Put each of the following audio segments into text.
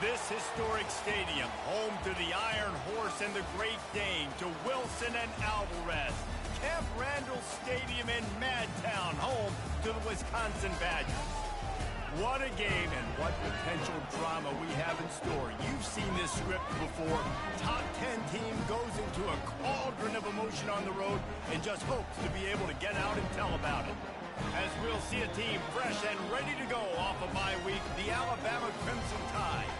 This historic stadium, home to the Iron Horse and the Great Dane, to Wilson and Alvarez. Camp Randall Stadium in Madtown, home to the Wisconsin Badgers. What a game and what potential drama we have in store. You've seen this script before. Top 10 team goes into a cauldron of emotion on the road and just hopes to be able to get out and tell about it. As we'll see a team fresh and ready to go off a bye week, the Alabama Crimson Tide.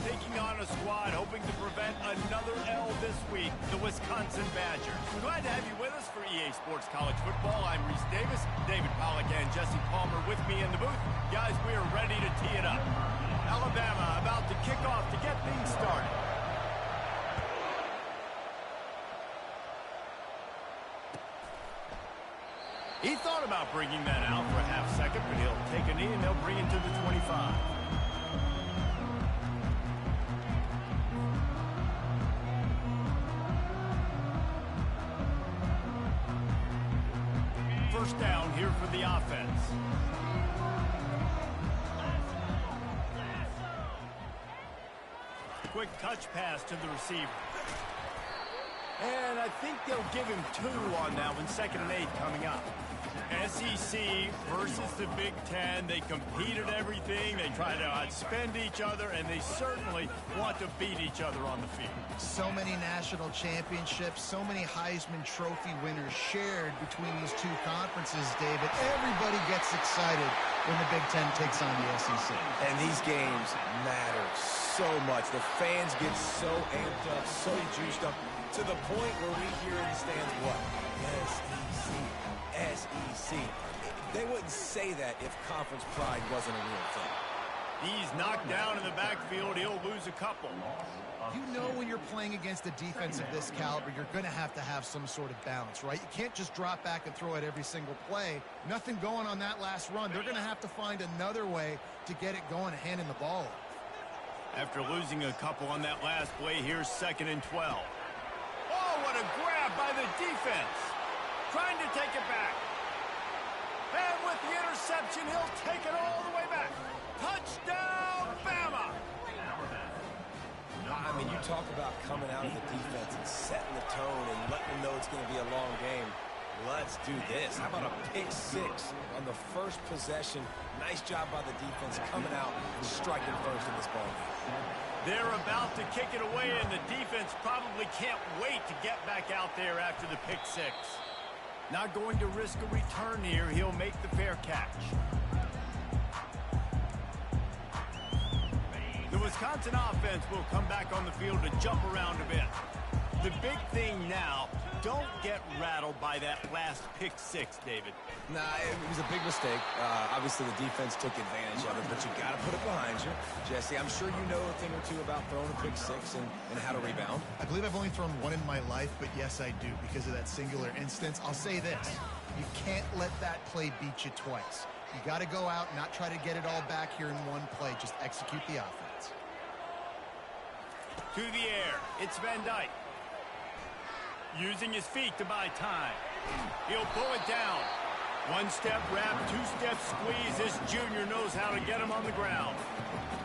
Taking on a squad hoping to prevent another L this week, the Wisconsin Badgers. We're glad to have you with us for EA Sports College Football. I'm Reese Davis, David Pollack and Jesse Palmer with me in the booth. Guys, we are ready to tee it up. Alabama about to kick off to get things started. He thought about bringing that out for a half second, but he'll take a knee and they'll bring it to the 25. First down here for the offense. Quick touch pass to the receiver. And I think they'll give him 2 on that one, 2nd and 8 coming up. SEC versus the Big Ten. They compete at everything. They try to outspend each other, and they certainly want to beat each other on the field. So many national championships, so many Heisman Trophy winners shared between these two conferences, David. Everybody gets excited when the Big Ten takes on the SEC. And these games matter so much. The fans get so amped up, so juiced up, to the point where we hear in the stands, what? SEC. They wouldn't say that if conference pride wasn't a real thing. He's knocked down in the backfield. He'll lose a couple. You know when you're playing against a defense of this caliber, you're going to have some sort of balance, right? You can't just drop back and throw it every single play. Nothing going on that last run. They're going to have to find another way to get it going and handing the ball off. After losing a couple on that last play, here's 2nd and 12. Oh, what a grab by the defense. Trying to take it back. And with the interception, he'll take it all the way back. Touchdown, Bama! I mean, you talk about coming out of the defense and setting the tone and letting them know it's going to be a long game. Let's do this. How about a pick 6 on the first possession? Nice job by the defense coming out and striking first in this ball game. They're about to kick it away, and the defense probably can't wait to get back out there after the pick 6. Not going to risk a return here. He'll make the fair catch. The Wisconsin offense will come back on the field to jump around a bit. The big thing now, don't get rattled by that last pick 6, David. Nah, it was a big mistake. Obviously, the defense took advantage of it, but you got to put it behind you. Jesse, I'm sure you know a thing or two about throwing a pick 6 and how to rebound. I believe I've only thrown 1 in my life, but yes, I do because of that singular instance. I'll say this. You can't let that play beat you twice. You got to go out and not try to get it all back here in one play. Just execute the offense. To the air. It's Van Dyke. Using his feet to buy time. He'll pull it down. 1-step wrap, 2-step squeeze. This junior knows how to get him on the ground.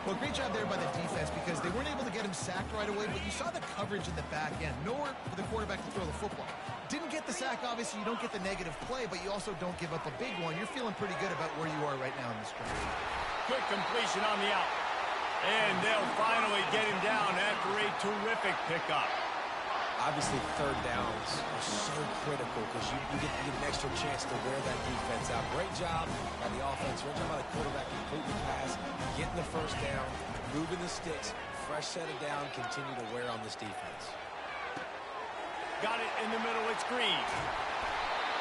Well, great job there by the defense because they weren't able to get him sacked right away, but you saw the coverage at the back end. Nowhere for the quarterback to throw the football. Didn't get the sack, obviously. You don't get the negative play, but you also don't give up a big one. You're feeling pretty good about where you are right now in this drive. Quick completion on the out. And they'll finally get him down after a terrific pickup. Obviously, 3rd downs are so critical because you get an extra chance to wear that defense out. Great job by the offense. Great job by the quarterback. Complete the pass, getting the 1st down, moving the sticks, fresh set of down, continue to wear on this defense. Got it in the middle. It's Green.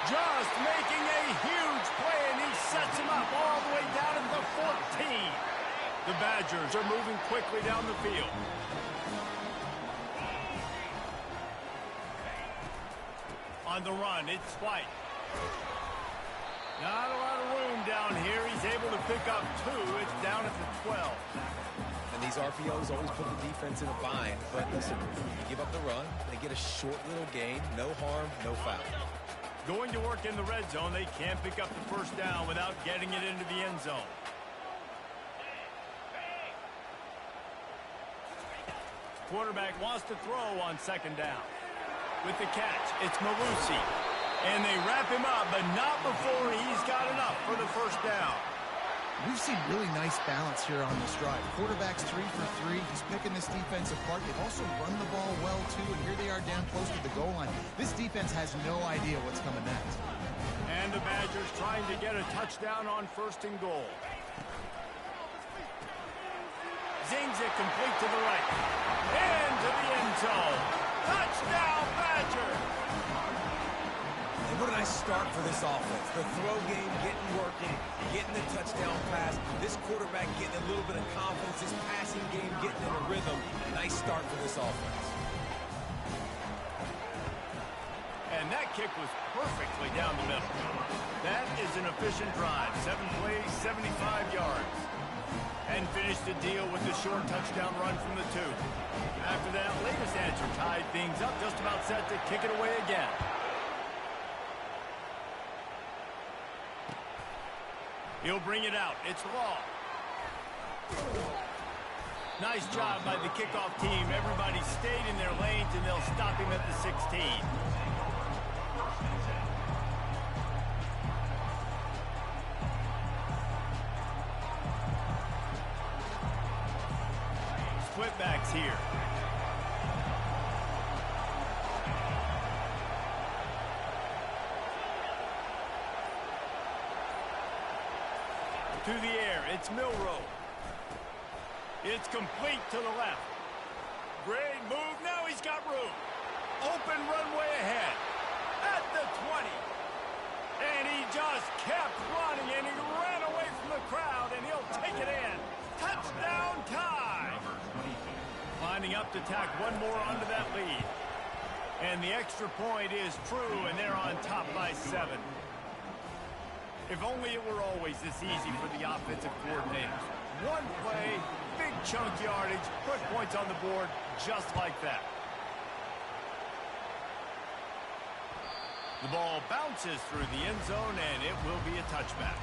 Just making a huge play, and he sets him up all the way down at the 14. The Badgers are moving quickly down the field. On the run, it's White. Not a lot of room down here. He's able to pick up 2. It's down at the 12. And these RPOs always put the defense in a bind. But listen, you give up the run, they get a short little gain. No harm, no foul. Going to work in the red zone. They can't pick up the 1st down without getting it into the end zone. quarterback wants to throw on second down. With the catch, it's Malusi. And they wrap him up, but not before he's got enough for the first down. We've seen really nice balance here on this drive. Quarterback's 3 for 3. He's picking this defense apart. They've also run the ball well, too, and here they are down close to the goal line. This defense has no idea what's coming next. And the Badgers trying to get a touchdown on first and goal. Zings it complete to the right. Into the end zone. Touchdown, Badger! And what a nice start for this offense. The throw game getting working, getting the touchdown pass. This quarterback getting a little bit of confidence. This passing game getting in a rhythm. Nice start for this offense. And that kick was perfectly down the middle. That is an efficient drive. 7 plays, 75 yards. And finished the deal with the short touchdown run from the 2. After that, latest answer tied things up, just about set to kick it away again. He'll bring it out. It's Law. Nice job by the kickoff team. Everybody stayed in their lanes, and they'll stop him at the 16. Split backs here. To the air, it's Milrow. It's complete to the left. Great move, now he's got room. Open runway ahead. At the 20. And he just kept running, and he ran away from the crowd, and he'll take it in. Touchdown time. Lining up to tack one more onto that lead. And the extra point is true, and they're on top by 7. If only it were always this easy for the offensive coordinators. One play, big chunk yardage, put points on the board just like that. The ball bounces through the end zone, and it will be a touchback.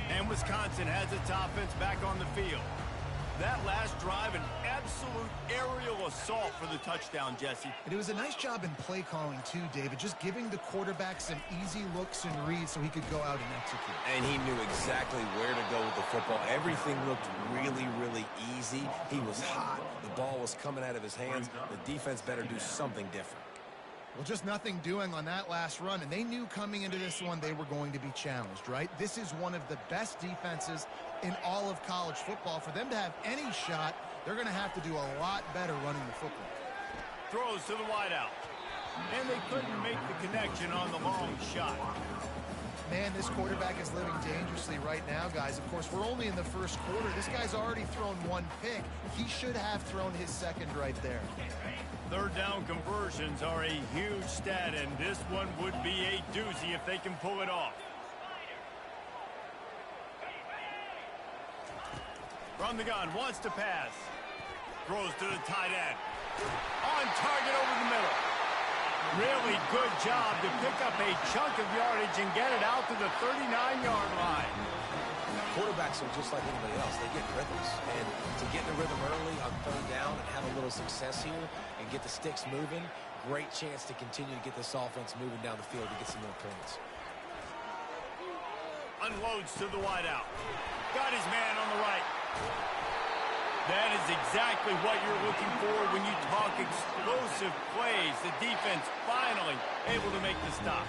And Wisconsin has its offense back on the field. That last drive, an absolute aerial assault for the touchdown, Jesse. And it was a nice job in play calling, too, David, just giving the quarterback some easy looks and reads so he could go out and execute. And he knew exactly where to go with the football. Everything looked really, really easy. He was hot. The ball was coming out of his hands. The defense better do something different. Well, just nothing doing on that last run, and they knew coming into this one they were going to be challenged, right? This is one of the best defenses in all of college football. For them to have any shot, they're going to have to do a lot better running the football. Throws to the wideout. And they couldn't make the connection on the long shot. Man, this quarterback is living dangerously right now, guys. Of course, we're only in the first quarter. This guy's already thrown 1 pick. He should have thrown his second right there. Third down conversions are a huge stat, and this one would be a doozy if they can pull it off. From the gun, wants to pass. Throws to the tight end. On target over the middle. Really good job to pick up a chunk of yardage and get it out to the 39-yard line. Quarterbacks are just like anybody else. They get rhythms. And to get in the rhythm early on third down and have a little success here and get the sticks moving, great chance to continue to get this offense moving down the field to get some more points. Unloads to the wideout. Got his man on the right. That is exactly what you're looking for when you talk explosive plays. The defense finally able to make the stop.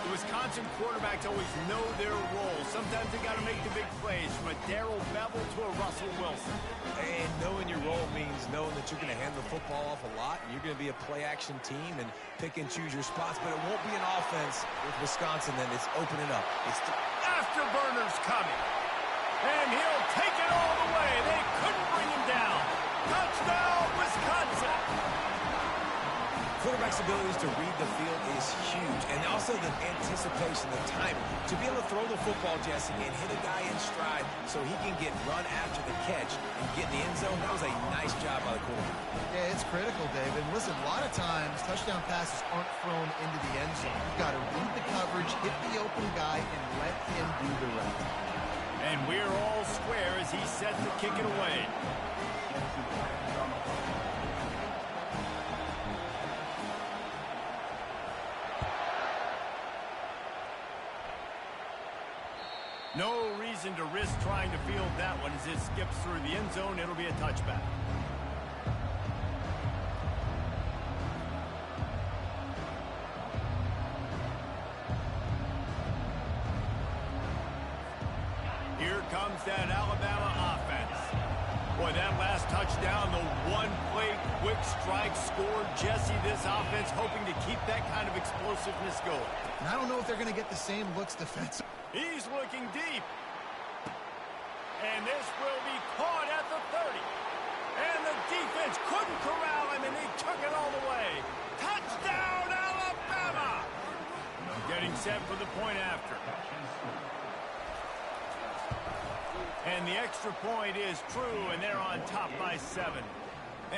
The Wisconsin quarterbacks always know their role. Sometimes they got to make the big plays, from a Darrell Bevel to a Russell Wilson. And knowing your role means knowing that you're going to hand the football off a lot, and you're going to be a play-action team and pick and choose your spots. But it won't be an offense with Wisconsin then. It's opening up. It's afterburners coming. And he'll take it all the way. They couldn't bring him down. Touchdown, Wisconsin. Quarterback's abilities to read the field is huge. And also the anticipation, the timing. To be able to throw the football, Jesse, and hit a guy in stride so he can get run after the catch and get in the end zone, that was a nice job by the quarterback. Yeah, it's critical, David. Listen, a lot of times touchdown passes aren't thrown into the end zone. You've got to read the coverage, hit the open guy and let him do the rest. And we're all square as he's set to kick it away. No reason to risk trying to field that one as it skips through the end zone. It'll be a touchback. Here comes that Alabama offense. Boy, that last touchdown, the one-play quick strike scored. Jesse, this offense hoping to keep that kind of explosiveness going. And I don't know if they're going to get the same looks defensively. He's looking deep. And this will be caught at the 30. And the defense couldn't corral him, and he took it all the way. Touchdown, Alabama! Getting set for the point after. And the extra point is true, and they're on top by 7.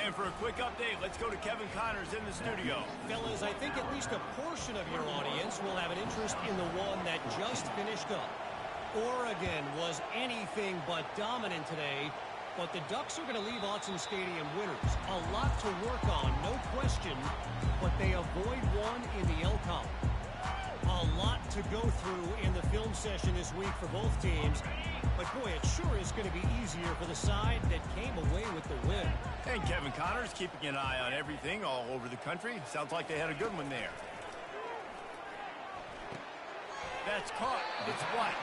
And for a quick update, let's go to Kevin Connors in the studio. Fellas, I think at least a portion of your audience will have an interest in the one that just finished up. Oregon was anything but dominant today, but the Ducks are going to leave Autzen Stadium winners. A lot to work on, no question, but they avoid one in the L column. A lot to go through in the film session this week for both teams. But, boy, it sure is going to be easier for the side that came away with the win. And Kevin Connors keeping an eye on everything all over the country. Sounds like they had a good one there. That's caught. It's White.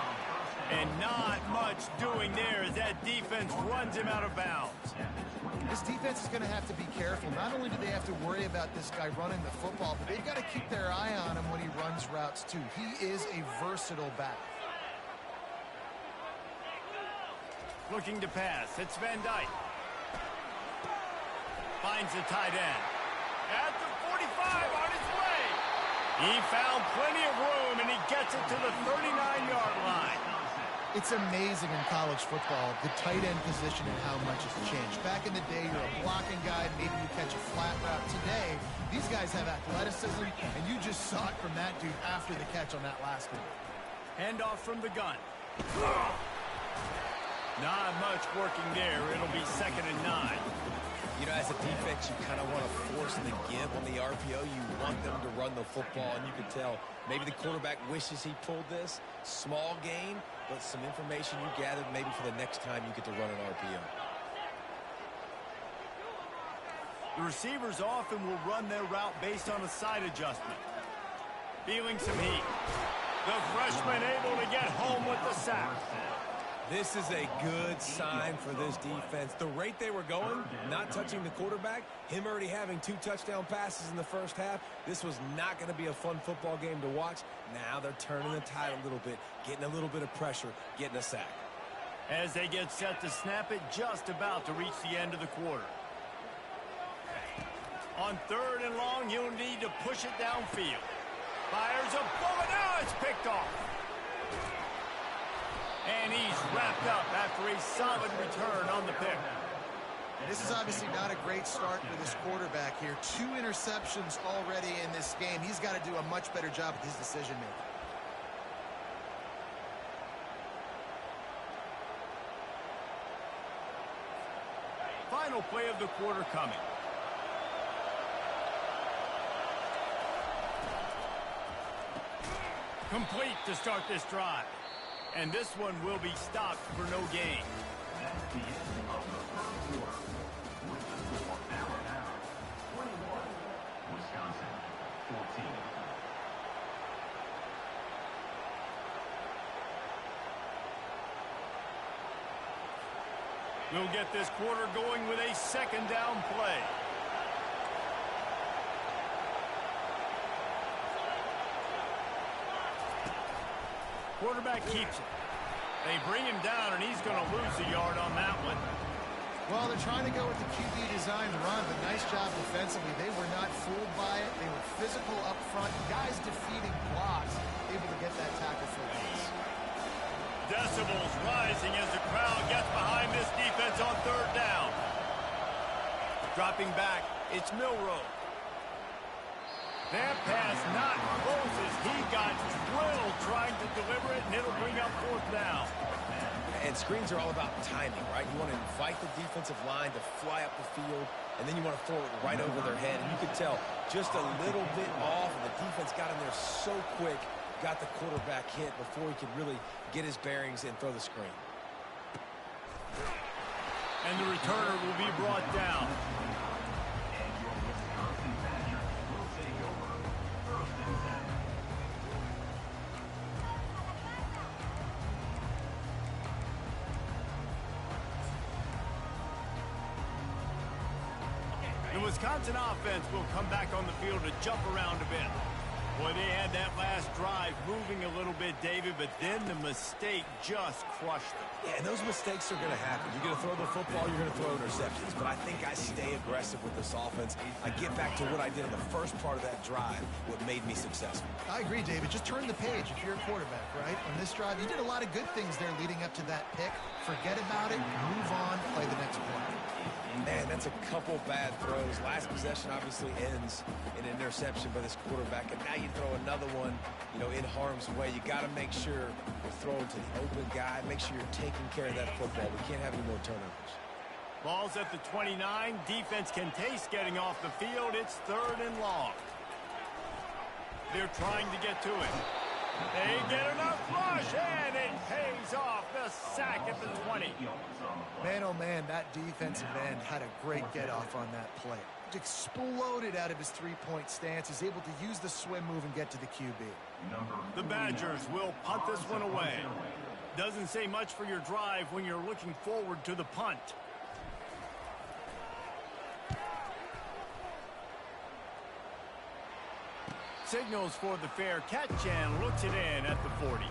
And not much doing there as that defense runs him out of bounds. This defense is going to have to be careful. Not only do they have to worry about this guy running the football, but they've got to keep their eye on him when he runs routes, too. He is a versatile back. Looking to pass. It's Van Dyke. Finds the tight end. At the 45 on his way. He found plenty of room, and he gets it to the 39-yard line. It's amazing in college football, the tight end position and how much has changed. Back in the day, you're a blocking guy, maybe you catch a flat route. Today, these guys have athleticism, and you just saw it from that dude after the catch on that last one. Handoff from the gun. Not much working there. It'll be 2nd and 9. You know, as a defense, you kind of want to force the give on the RPO. You want them to run the football, and you can tell maybe the quarterback wishes he pulled this. Small gain, but some information you gathered maybe for the next time you get to run an RPO. The receivers often will run their route based on a side adjustment. Feeling some heat. The freshman able to get home with the sack. This is a good sign for this defense. The rate they were going, not touching the quarterback, him already having 2 touchdown passes in the first half, this was not going to be a fun football game to watch. Now they're turning the tide a little bit, getting a little bit of pressure, getting a sack. As they get set to snap it, just about to reach the end of the quarter. On 3rd and long, he'll need to push it downfield. Fires a bullet. Now it's picked off. And he's wrapped up after a solid return on the pick. This is obviously not a great start for this quarterback here. 2 interceptions already in this game. He's got to do a much better job with his decision-making. Final play of the quarter coming. Complete to start this drive. And this one will be stopped for no gain. We'll get this quarter going with a 2nd down play. Quarterback keeps it. They bring him down, and he's going to lose a yard on that one. Well, they're trying to go with the QB designed run, but nice job defensively. They were not fooled by it. They were physical up front. Guys defeating blocks, able to get that tackle for once. Decibels rising as the crowd gets behind this defense on 3rd down. Dropping back, it's Milroe. That pass not close as he got drilled trying to deliver it, and it'll bring up fourth down. And screens are all about timing, right? You want to invite the defensive line to fly up the field, and then you want to throw it right over their head. And you can tell just a little bit off, and the defense got in there so quick, got the quarterback hit before he could really get his bearings and throw the screen. And the returner will be brought down. The Wisconsin offense will come back on the field to jump around a bit. Boy, they had that last drive moving a little bit, David, but then the mistake just crushed them. Yeah, and those mistakes are going to happen. You're going to throw the football, you're going to throw interceptions. But I think I stay aggressive with this offense. I get back to what I did in the first part of that drive, what made me successful. I agree, David. Just turn the page if you're a quarterback, right? On this drive, you did a lot of good things there leading up to that pick. Forget about it, move on, play the next play. Man, that's a couple bad throws. Last possession obviously ends in an interception by this quarterback, and now you throw another one, in harm's way. You got to make sure you're throwing to the open guy. Make sure you're taking care of that football. We can't have any more turnovers. Ball's at the 29. Defense can taste getting off the field. It's 3rd and long. They're trying to get to it. They get enough rush, and it pays off. The sack at the 20. Man, oh man, that defensive end had a great get-off on that play. Exploded out of his three-point stance. He's able to use the swim move and get to the QB. The Badgers will punt this one away. Doesn't say much for your drive when you're looking forward to the punt. Signals for the fair catch and looks it in at the 40.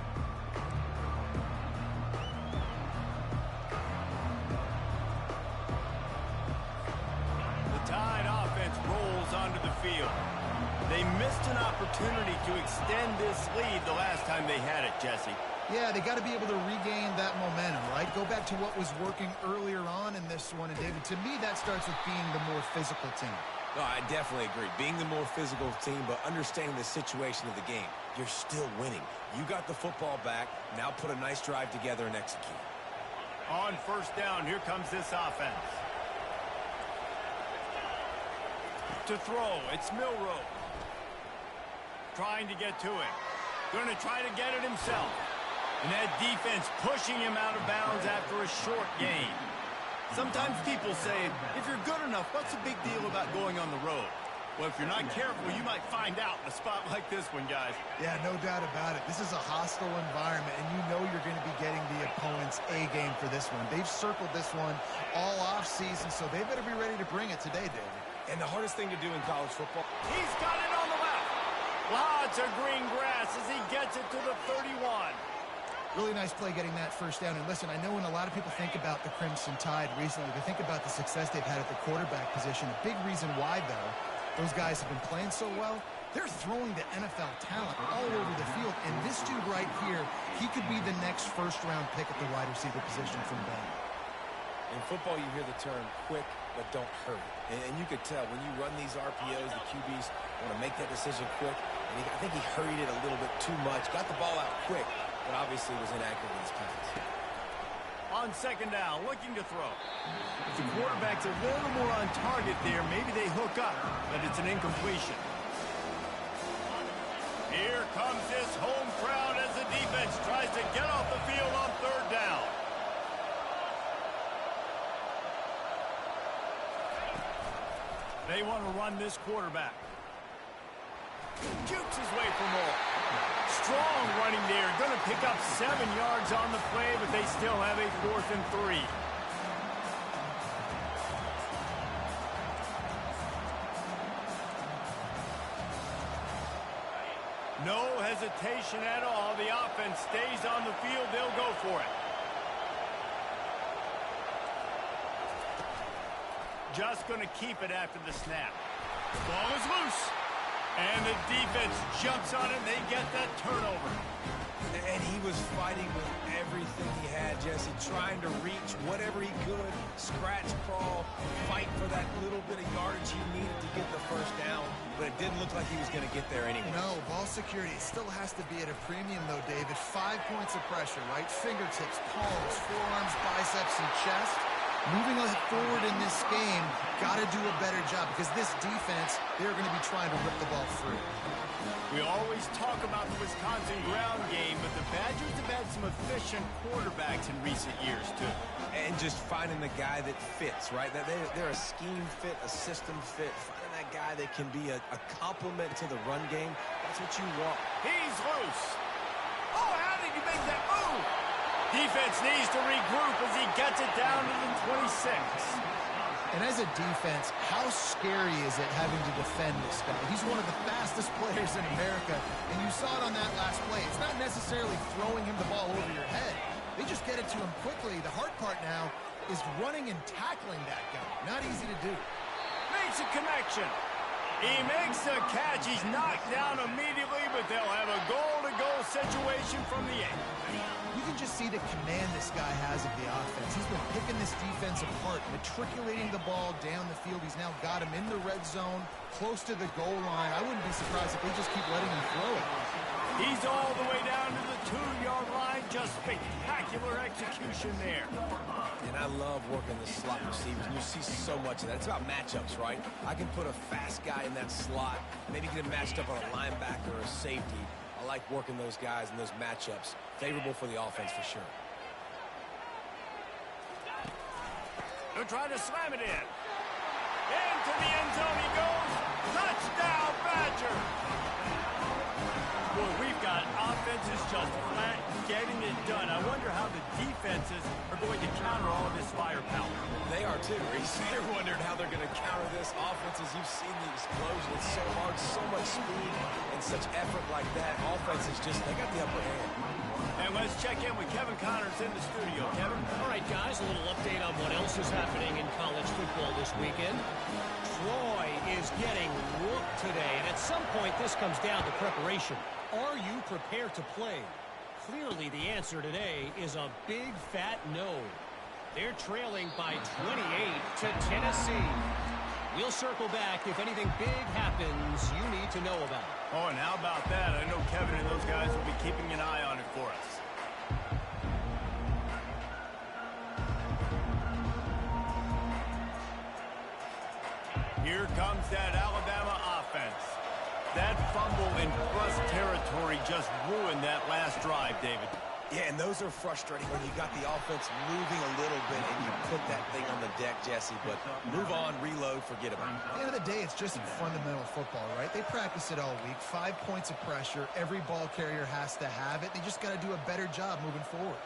The Tide offense rolls onto the field. They missed an opportunity to extend this lead the last time they had it, Jesse. Yeah, they got to be able to regain that momentum, right? Go back to what was working earlier on in this one. And, David, to me, that starts with being the more physical team. No, I definitely agree. Being the more physical team, but understanding the situation of the game. You're still winning. You got the football back. Now put a nice drive together and execute. On first down, here comes this offense. To throw, it's Milroe. Trying to get to it. Going to try to get it himself. And that defense pushing him out of bounds after a short gain. Sometimes people say, if you're good enough, what's the big deal about going on the road? Well, if you're not careful, you might find out in a spot like this one, guys. Yeah, no doubt about it. This is a hostile environment, and you know you're going to be getting the opponent's A game for this one. They've circled this one all offseason, so they better be ready to bring it today, David. And the hardest thing to do in college football. He's got it on the left. Lots of green grass as he gets it to the 31. Really nice play getting that first down. And listen, I know when a lot of people think about the Crimson Tide recently, they think about the success they've had at the quarterback position. A big reason why, though, those guys have been playing so well, they're throwing to NFL talent all over the field. And this dude right here, he could be the next first-round pick at the wide receiver position from Bama. In football, you hear the term quick, but don't hurry. And you could tell when you run these RPOs, the QBs want to make that decision quick. And I think he hurried it a little bit too much, got the ball out quick, but obviously was inaccurate with his pass. On second down, looking to throw. If the quarterback's a little more on target there, maybe they hook up, but it's an incompletion. Here comes this home crowd as the defense tries to get off the field on third down. They want to run this quarterback. Jukes his way for more. Strong running there. Going to pick up 7 yards on the play, but they still have a 4th and 3. No hesitation at all. The offense stays on the field. They'll go for it. Just going to keep it after the snap. The ball is loose. And the defense jumps on it, and they get that turnover. And he was fighting with everything he had, Jesse, trying to reach whatever he could, scratch, crawl, fight for that little bit of yardage he needed to get the first down, but it didn't look like he was going to get there anyway. No, ball security still has to be at a premium, though, David. 5 points of pressure, right? Fingertips, palms, forearms, biceps, and chest. Moving forward in this game, got to do a better job because this defense, they're going to be trying to rip the ball free. We always talk about the Wisconsin ground game, but the Badgers have had some efficient quarterbacks in recent years, too. And just finding the guy that fits, right? They're a scheme fit, a system fit. Finding that guy that can be a complement to the run game, that's what you want. He's loose. Oh, how did he make that move? Defense needs to regroup as he gets it down to the 26. And as a defense, how scary is it having to defend this guy? He's one of the fastest players in America, and you saw it on that last play. It's not necessarily throwing him the ball over your head. They just get it to him quickly. The hard part now is running and tackling that guy. Not easy to do. Makes a connection. He makes a catch. He's knocked down immediately, but they'll have a goal-to-goal situation from the 8. You can just see the command this guy has of the offense. He's been picking this defense apart, matriculating the ball down the field. He's now got him in the red zone, close to the goal line. I wouldn't be surprised if they just keep letting him throw it. He's all the way down to the 2-yard line. Just spectacular execution there. And I love working the slot receivers. And you see so much of that. It's about matchups, right? I can put a fast guy in that slot, maybe get him matched up on a linebacker or a safety. I like working those guys in those matchups. Favorable for the offense for sure. They're trying to slam it in. Into the end zone he goes. Touchdown, Badger. Boy, we've got offenses just flat getting it done. I wonder how the defenses are going to counter all of this firepower. They are too, Reese. They're wondering how they're going to counter this. Offenses, you've seen the explosion. It's so hard, so much speed, and such effort like that. Offenses just, they got the upper hand. And let's check in with Kevin Connors in the studio. Kevin? All right, guys, a little update on what else is happening in college football this weekend. Troy is getting whooped today, and at some point this comes down to preparation. Are you prepared to play? Clearly the answer today is a big fat no. They're trailing by 28 to Tennessee. We'll circle back if anything big happens you need to know about. Oh, and how about that? I know Kevin and those guys will be keeping an eye on it for us. Here comes that Alabama offense. That fumble in Russ territory just ruined that last drive, David. Yeah, and those are frustrating when you got the offense moving a little bit and you put that thing on the deck, Jesse. But move on, reload, forget about it. At the end of the day, it's just fundamental football, right? They practice it all week. 5 points of pressure. Every ball carrier has to have it. They just got to do a better job moving forward.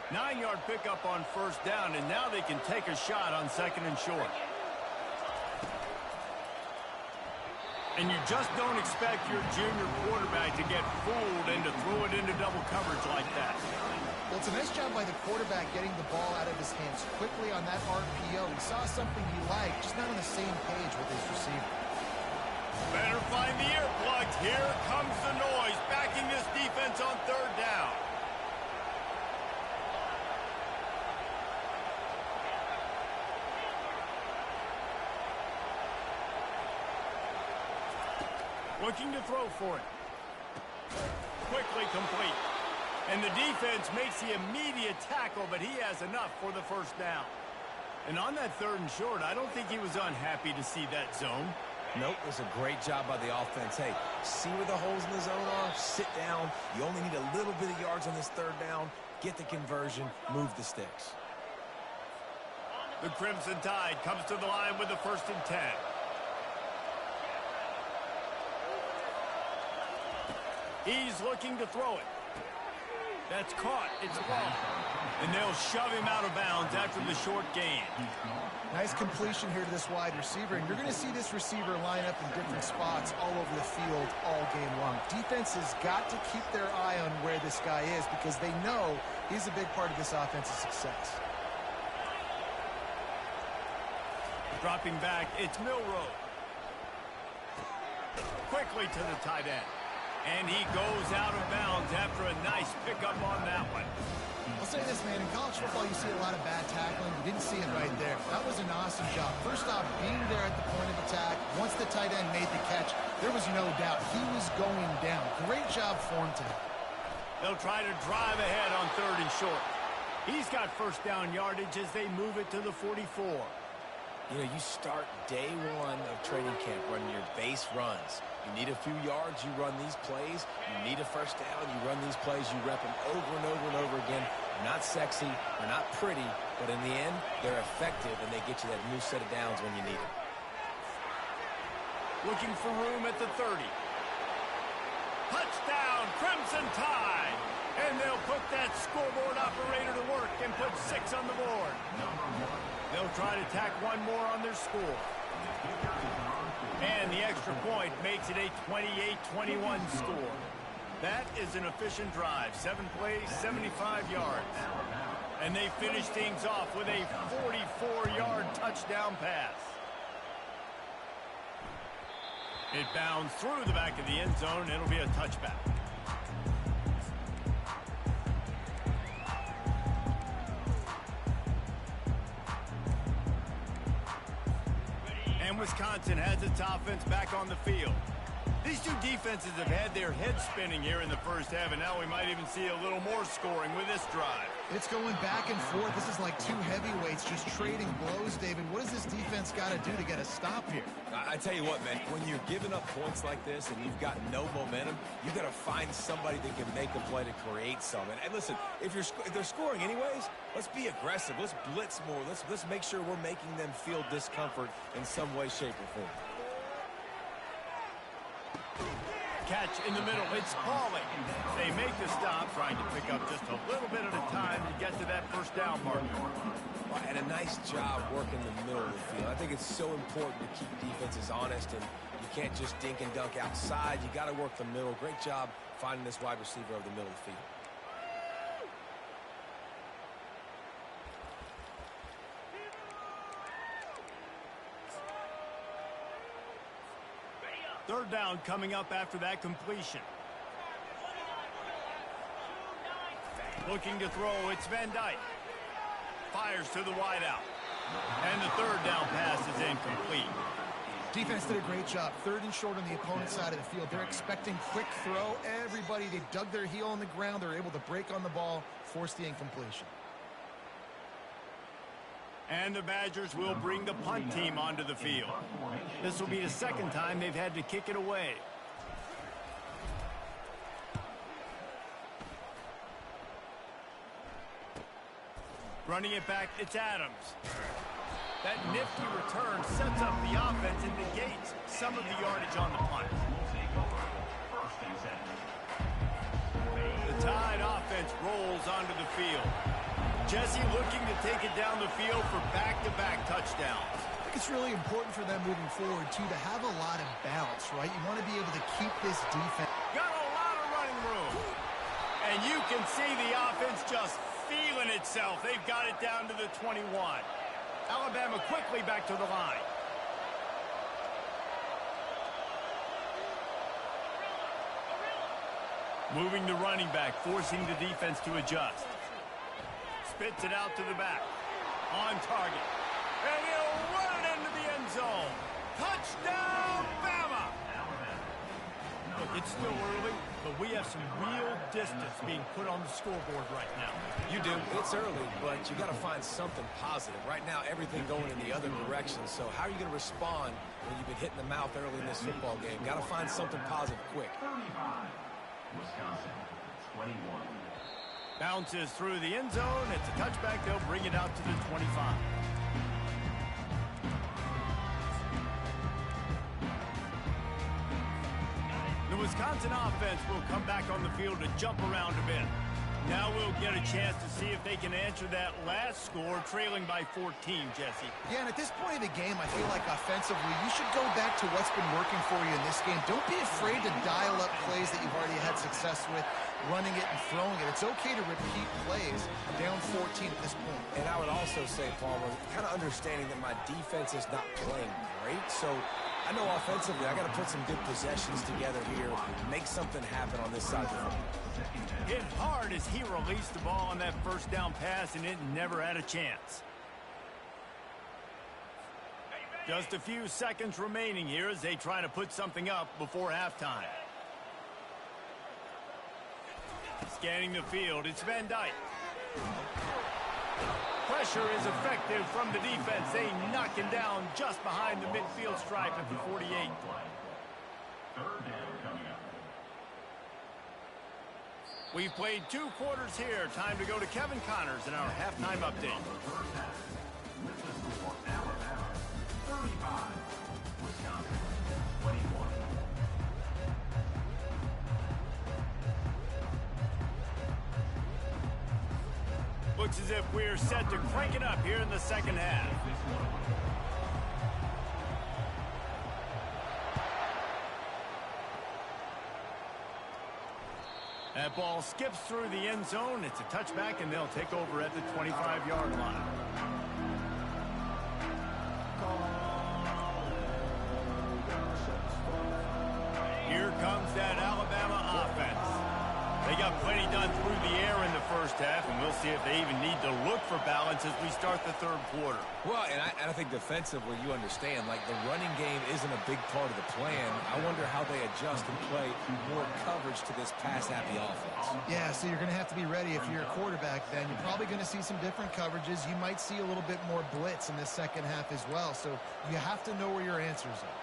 9-yard pickup on first down, and now they can take a shot on 2nd and short. And you just don't expect your junior quarterback to get fooled and to throw it into double coverage like that. Well, it's a nice job by the quarterback getting the ball out of his hands quickly on that RPO. He saw something he liked, just not on the same page with his receiver. Better find the earplugs. Here comes the noise, backing this defense on 3rd down. Looking to throw for it. Quickly complete. And the defense makes the immediate tackle, but he has enough for the first down. And on that 3rd and short, I don't think he was unhappy to see that zone. Nope, it was a great job by the offense. Hey, see where the holes in the zone are? Sit down. You only need a little bit of yards on this 3rd down. Get the conversion. Move the sticks. The Crimson Tide comes to the line with the 1st and 10. He's looking to throw it. That's caught. It's long. And they'll shove him out of bounds after the short gain. Nice completion here to this wide receiver. And you're going to see this receiver line up in different spots all over the field all game long. Defense has got to keep their eye on where this guy is because they know he's a big part of this offense's success. Dropping back, it's Milroe. Quickly to the tight end. And he goes out of bounds after a nice pickup on that one. I'll say this, man. In college football, you see a lot of bad tackling. You didn't see it right there. That was an awesome job. First off, being there at the point of attack. Once the tight end made the catch, there was no doubt he was going down. Great job for him today. They'll try to drive ahead on 3rd and short. He's got first down yardage as they move it to the 44. You know, you start day one of training camp running your base runs. You need a few yards, you run these plays. You need a first down, you run these plays. You rep them over and over and over again. They're not sexy, they're not pretty, but in the end, they're effective, and they get you that new set of downs when you need it. Looking for room at the 30. Touchdown, Crimson Tide! And they'll put that scoreboard operator to work and put 6 on the board. They'll try to tack one more on their score. And the extra point makes it a 28-21 score. That is an efficient drive. 7 plays, 75 yards. And they finish things off with a 44-yard touchdown pass. It bounds through the back of the end zone. It'll be a touchback. And Wisconsin has its offense back on the field. These two defenses have had their heads spinning here in the first half, and now we might even see a little more scoring with this drive. It's going back and forth. This is like two heavyweights just trading blows, David. What does this defense got to do to get a stop here? I tell you what, man, when you're giving up points like this and you've got no momentum, you got to find somebody that can make a play to create something. And listen, if they're scoring anyways, let's be aggressive. Let's blitz more. Let's make sure we're making them feel discomfort in some way, shape, or form. Catch in the middle. It's falling. They make the stop, trying to pick up just a little bit at a time to get to that first down marker. Well, and a nice job working the middle of the field. I think it's so important to keep defenses honest, and you can't just dink and dunk outside. You got to work the middle. Great job finding this wide receiver over the middle of the field. 3rd down coming up after that completion. Looking to throw, it's Van Dyke. Fires to the wideout. And the 3rd down pass is incomplete. Defense did a great job. 3rd and short on the opponent's side of the field. They're expecting quick throw. Everybody, they dug their heel on the ground. They're able to break on the ball, force the incompletion. And the Badgers will bring the punt team onto the field. This will be the 2nd time they've had to kick it away. Running it back, it's Adams. That nifty return sets up the offense and negates some of the yardage on the punt. The Tide offense rolls onto the field. Jesse looking to take it down the field for back-to-back touchdowns. I think it's really important for them moving forward, too, to have a lot of balance, right? You want to be able to keep this defense. Got a lot of running room. And you can see the offense just feeling itself. They've got it down to the 21. Alabama quickly back to the line. Moving the running back, forcing the defense to adjust. Spits it out to the back. On target. And he'll run it into the end zone. Touchdown, Bama! Look, it's still early, but we have some real distance being put on the scoreboard right now. You do. It's early, but you got to find something positive. Right now, everything going in the other direction. So how are you going to respond when you've been hit in the mouth early in this football game? Got to find something positive quick. Wisconsin, 21. Bounces through the end zone. It's a touchback. They'll bring it out to the 25. The Wisconsin offense will come back on the field to jump around a bit. Now we'll get a chance to see if they can answer that last score, trailing by 14, Jesse. Yeah, and at this point of the game, I feel like offensively, you should go back to what's been working for you in this game. Don't be afraid to dial up plays that you've already had success with, running it and throwing it. It's okay to repeat plays down 14 at this point. And I would also say, Palmer, kind of understanding that my defense is not playing great, so I know offensively I got to put some good possessions together here, make something happen on this side of the ball. Hit hard as he released the ball on that first down pass, and it never had a chance. Just a few seconds remaining here as they try to put something up before halftime. Scanning the field, it's Van Dyke. Pressure is effective from the defense. They knock him down just behind the midfield stripe at the 48. Third down coming up. We've played 2 quarters here. Time to go to Kevin Connors in our halftime update. First half. With the score, Alabama 35, Wisconsin 21. Looks as if we're set to crank it up here in the second half. That ball skips through the end zone. It's a touchback, and they'll take over at the 25-yard line. Here comes that Alabama offense. They got plenty done through the air in the first half, and we'll see if they even need to look for balance as we start the third quarter. Well, and I think defensively, you understand, like the running game isn't a big part of the plan. I wonder how they adjust and play more coverage to this pass-happy offense. Yeah, so you're going to have to be ready if you're a quarterback then. You're probably going to see some different coverages. You might see a little bit more blitz in the second half as well, so you have to know where your answers are.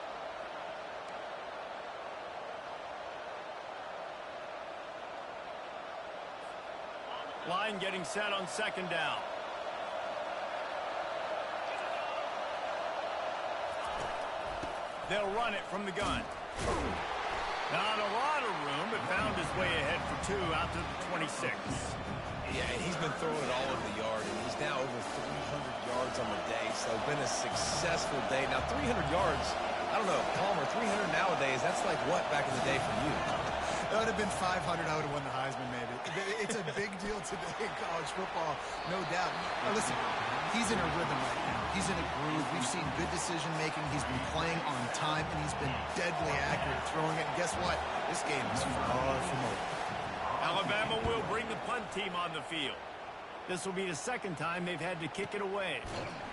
Line getting set on second down. They'll run it from the gun. Not a lot of room, but found his way ahead for 2 out to the 26. Yeah, and he's been throwing it all over the yard, and he's now over 300 yards on the day, so been a successful day. Now, 300 yards, I don't know, Palmer, 300 nowadays, that's like what back in the day for you? That would have been 500. I would have won the Heisman, maybe. It's a big deal today in college football, no doubt. Now, listen, he's in a rhythm right now. He's in a groove. We've seen good decision-making. He's been playing on time, and he's been deadly accurate throwing it. And guess what? This game is far from over. Alabama will bring the punt team on the field. This will be the second time they've had to kick it away.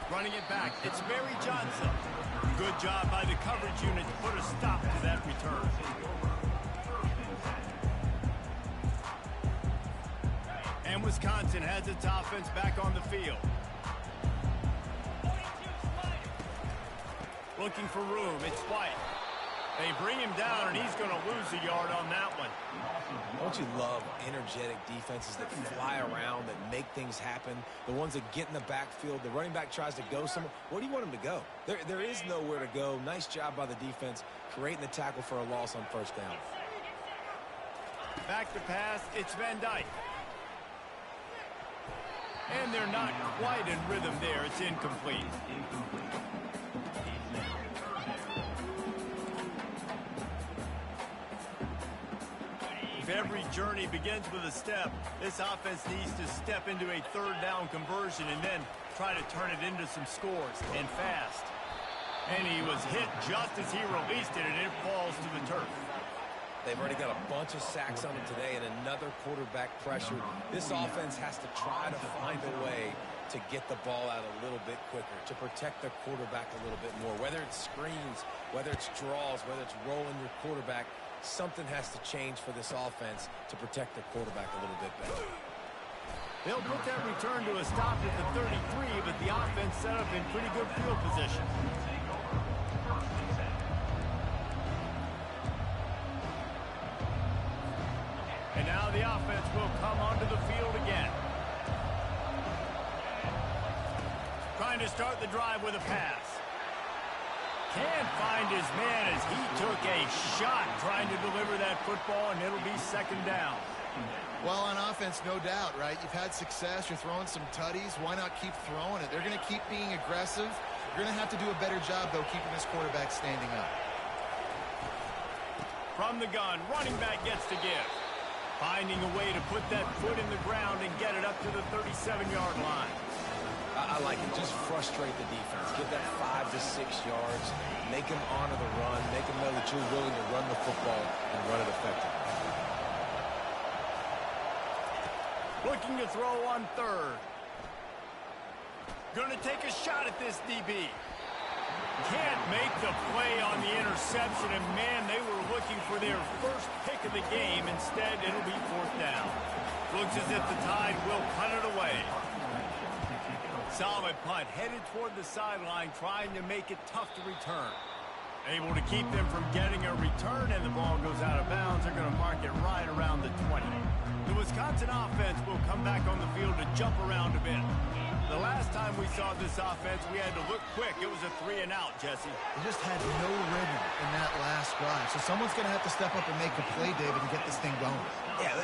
Running it back, it's Barry Johnson. Good job by the coverage unit to put a stop to that return. And Wisconsin has its offense back on the field. Looking for room, it's White. They bring him down, and he's going to lose a yard on that one. Don't you love energetic defenses that fly around, that make things happen? The ones that get in the backfield, the running back tries to go somewhere. Where do you want him to go? There is nowhere to go. Nice job by the defense, creating the tackle for a loss on first down. Back to pass, it's Van Dyke. And they're not quite in rhythm there. It's incomplete. If every journey begins with a step, this offense needs to step into a third down conversion and then try to turn it into some scores, and fast. And he was hit just as he released it, and it falls to the turf. They've already got a bunch of sacks on him today and another quarterback pressure. This offense has to try to find a way to get the ball out a little bit quicker, to protect the quarterback a little bit more. Whether it's screens, whether it's draws, whether it's rolling your quarterback, something has to change for this offense to protect the quarterback a little bit better. They'll put that return to a stop at the 33, but the offense set up in pretty good field position. And now the offense will come onto the field again. Trying to start the drive with a pass. Can't find his man as he took a shot trying to deliver that football, and it'll be second down. Well, on offense, no doubt, right? You've had success. You're throwing some tutties. Why not keep throwing it? They're going to keep being aggressive. You're going to have to do a better job, though, keeping this quarterback standing up. From the gun, running back gets to give. Finding a way to put that foot in the ground and get it up to the 37-yard line. I like it. Just frustrate the defense. Give that 5 to 6 yards. Make them honor the run. Make them know that you're willing to run the football and run it effectively. Looking to throw on third. Going to take a shot at this DB. Can't make the play on the interception, and man, they were looking for their first pick of the game. Instead, it'll be fourth down. Looks as if the Tide will punt it away. Solid punt, headed toward the sideline, trying to make it tough to return. Able to keep them from getting a return, and the ball goes out of bounds. They're going to mark it right around the 20. The Wisconsin offense will come back on the field to jump around a bit. The last time we saw this offense, we had to look quick. It was a 3-and-out, Jesse. They just had no rhythm in that last drive. So someone's going to have to step up and make a play, David, and get this thing going. Yeah.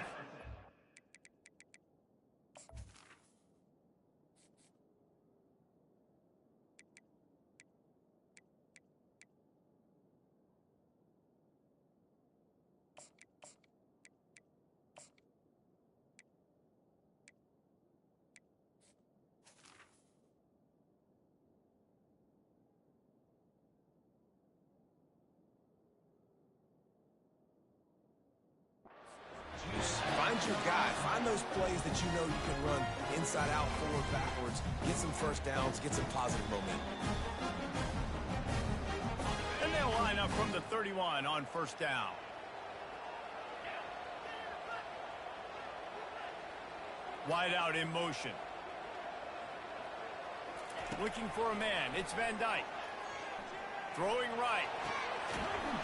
Find your guy. Find those plays that you know you can run inside out, forward, backwards. Get some first downs. Get some positive momentum. And they'll line up from the 31 on first down. Wide out in motion. Looking for a man. It's Van Dyke. Throwing right.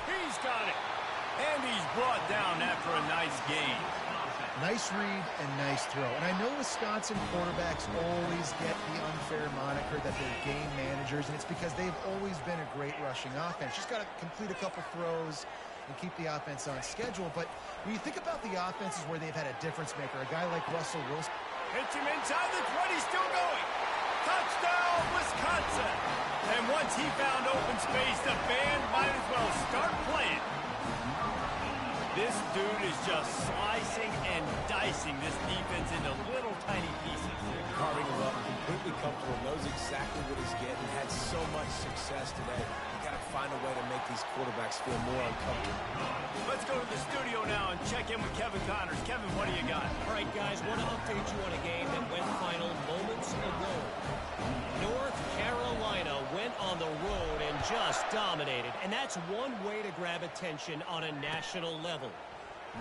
He's got it. And he's brought down after a nice gain. Nice read and nice throw. And I know Wisconsin quarterbacks always get the unfair moniker that they're game managers, and it's because they've always been a great rushing offense. Just got to complete a couple throws and keep the offense on schedule. But when you think about the offenses where they've had a difference maker, a guy like Russell Wilson. Hits him inside the 20, still going. Touchdown, Wisconsin. And once he found open space, the band might as well start playing. This dude is just slicing and dicing this defense into little tiny pieces. Carving him up, completely comfortable, knows exactly what he's getting, had so much success today. You got to find a way to make these quarterbacks feel more uncomfortable. Let's go to the studio now and check in with Kevin Connors. Kevin, what do you got? All right, guys, want to update you on a game that went final moments ago. North Carolina went on the road and just dominated. And that's one way to grab attention on a national level.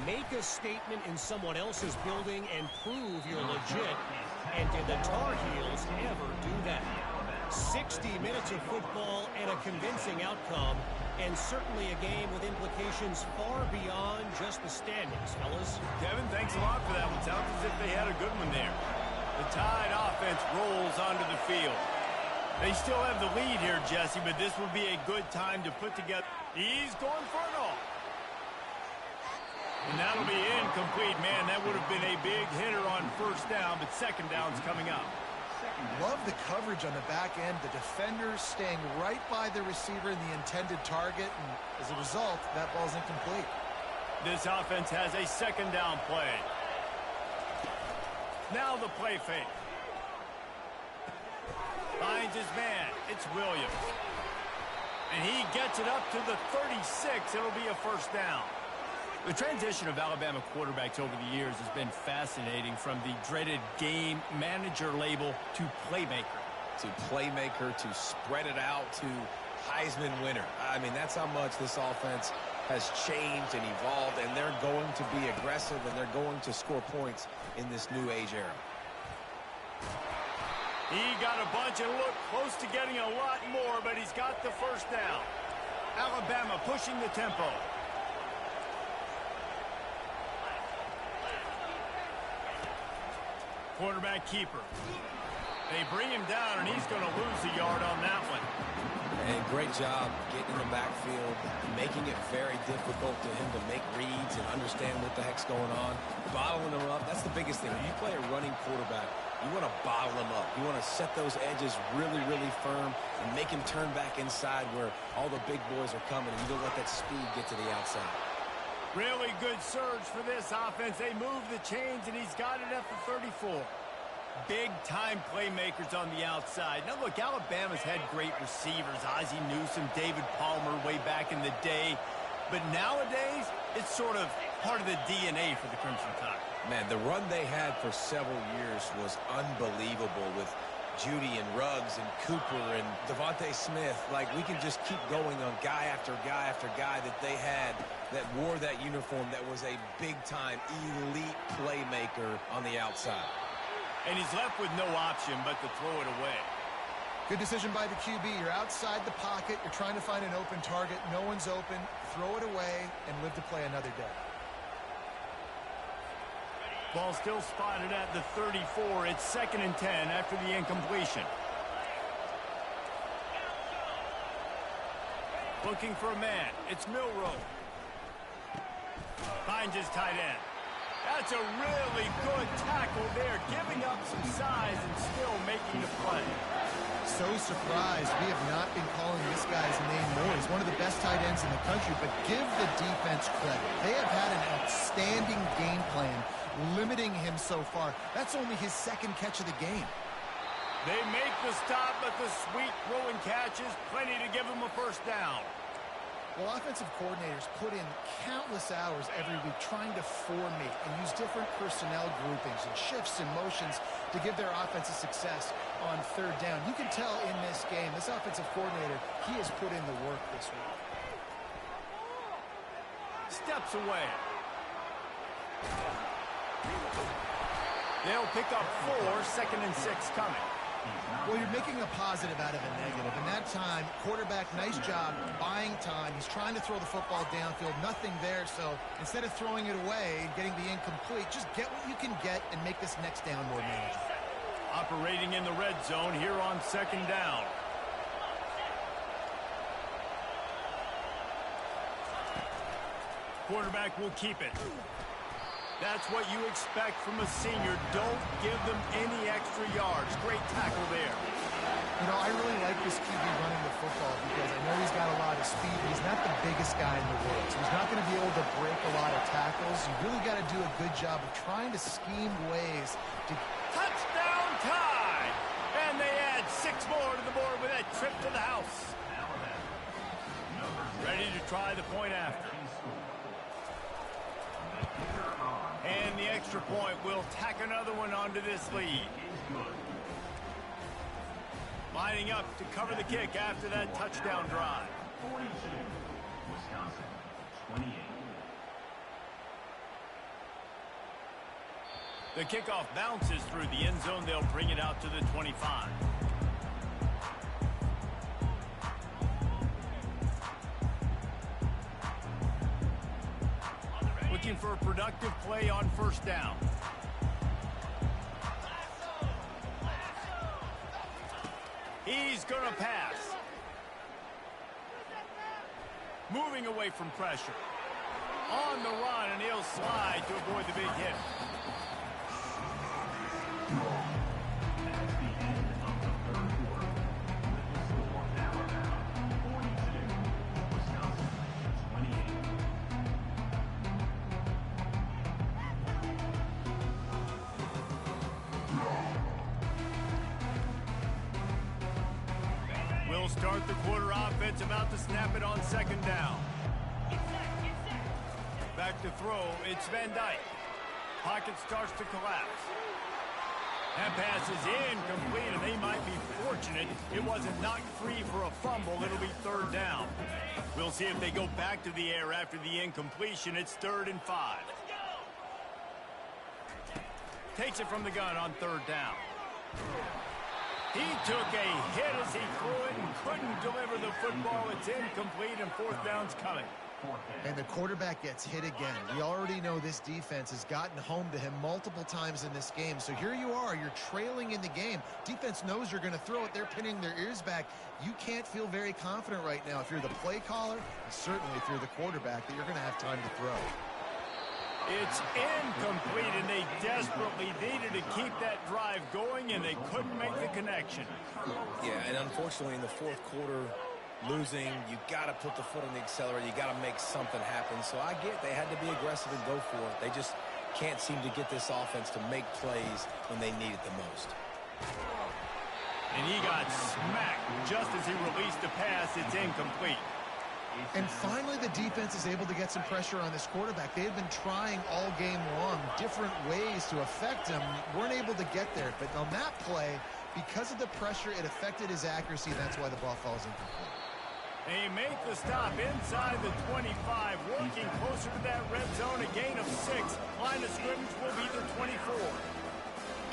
Make a statement in someone else's building and prove you're legit. And did the Tar Heels ever do that? 60 minutes of football and a convincing outcome. And certainly a game with implications far beyond just the standings, fellas. Kevin, thanks a lot for that one. Sounds as if they had a good one there. The Tide offense rolls onto the field. They still have the lead here, Jesse, but this would be a good time to put together. He's going for it all. And that'll be incomplete. Man, that would have been a big hitter on first down, but second down's coming up. Love the coverage on the back end. The defenders staying right by the receiver in the intended target, and as a result, that ball's incomplete. This offense has a second down play. Now the play fake. Finds his man. It's Williams. And he gets it up to the 36. It'll be a first down. The transition of Alabama quarterbacks over the years has been fascinating, from the dreaded game manager label to playmaker. To playmaker, to spread it out, to Heisman winner. I mean, that's how much this offense has changed and evolved, and they're going to be aggressive, and they're going to score points in this new age era. He got a bunch and looked close to getting a lot more, but he's got the first down. Alabama pushing the tempo. Quarterback keeper. They bring him down, and he's going to lose a yard on that one. And great job getting in the backfield, making it very difficult to him to make reads and understand what the heck's going on. Bottling him up, that's the biggest thing. When you play a running quarterback, you want to bottle him up. You want to set those edges really, really firm and make him turn back inside where all the big boys are coming, and you don't let that speed get to the outside. Really good surge for this offense. They move the chains, and he's got it at the 34. Big-time playmakers on the outside. Now, look, Alabama's had great receivers. Ozzie Newsome, David Palmer way back in the day. But nowadays, it's sort of part of the DNA for the Crimson Tide. Man, the run they had for several years was unbelievable with Judy and Ruggs and Cooper and Devontae Smith. Like, we can just keep going on guy after guy after guy that they had that wore that uniform that was a big-time elite playmaker on the outside. And he's left with no option but to throw it away. Good decision by the QB. You're outside the pocket. You're trying to find an open target. No one's open. Throw it away and live to play another day. Ball still spotted at the 34. It's 2nd and 10 after the incompletion. Looking for a man. It's Milroe. Finds his tight end. That's a really good tackle there, giving up some size and still making the play. So surprised. We have not been calling this guy's name more. He's one of the best tight ends in the country, but give the defense credit. They have had an outstanding game plan, limiting him so far. That's only his 2nd catch of the game. They make the stop, but the sweet throwing catches, plenty to give him a first down. Well, offensive coordinators put in countless hours every week trying to formate and use different personnel groupings and shifts and motions to give their offensive success on 3rd down. You can tell in this game, this offensive coordinator, he has put in the work this week. Steps away. They'll pick up 4, 2nd and 6 coming. Well, you're making a positive out of a negative. And that time, quarterback, nice job buying time. He's trying to throw the football downfield. Nothing there. So instead of throwing it away and getting the incomplete, just get what you can get and make this next down more manageable. Operating in the red zone here on 2nd down. Quarterback will keep it. That's what you expect from a senior. Don't give them any extra yards. Great tackle there. You know, I really like this QB running the football because I know he's got a lot of speed. He's not the biggest guy in the world, so he's not going to be able to break a lot of tackles. You really got to do a good job of trying to scheme ways to... Touchdown tie! And they add 6 more to the board with that trip to the house. Ready to try the point after. And the extra point will tack another one onto this lead. Lining up to cover the kick after that touchdown drive. 42, Wisconsin, 28. The kickoff bounces through the end zone. They'll bring it out to the 25. Looking for a productive play on 1st down. He's going to pass. Moving away from pressure. On the run, and he'll slide to avoid the big hit. That's the end of the 3rd quarter. With the score, Alabama 42, Wisconsin 28. We'll start the quarter offense, about to snap it on 2nd down. Back to throw, it's Van Dyke. Pocket starts to collapse. That pass is incomplete, and they might be fortunate it wasn't knocked free for a fumble. It'll be 3rd down. We'll see if they go back to the air after the incompletion. It's 3rd and 5. Takes it from the gun on 3rd down. He took a hit as he threw it and couldn't deliver the football. It's incomplete, and 4th down's coming. And the quarterback gets hit again. We already know this defense has gotten home to him multiple times in this game. So here you are, you're trailing in the game. Defense knows you're going to throw it. They're pinning their ears back. You can't feel very confident right now if you're the play caller, and certainly if you're the quarterback, that you're going to have time to throw. It's incomplete, and they desperately needed to keep that drive going, and they couldn't make the connection. Yeah, and unfortunately in the 4th quarter, losing, you got to put the foot on the accelerator. You got to make something happen. So I get they had to be aggressive and go for it. They just can't seem to get this offense to make plays when they need it the most. And he got smacked just as he released the pass. It's incomplete. And finally, the defense is able to get some pressure on this quarterback. They have been trying all game long different ways to affect him. Weren't able to get there. But on that play, because of the pressure, it affected his accuracy. That's why the ball falls incomplete. They make the stop inside the 25, working closer to that red zone, a gain of 6. Line of scrimmage will be the 24.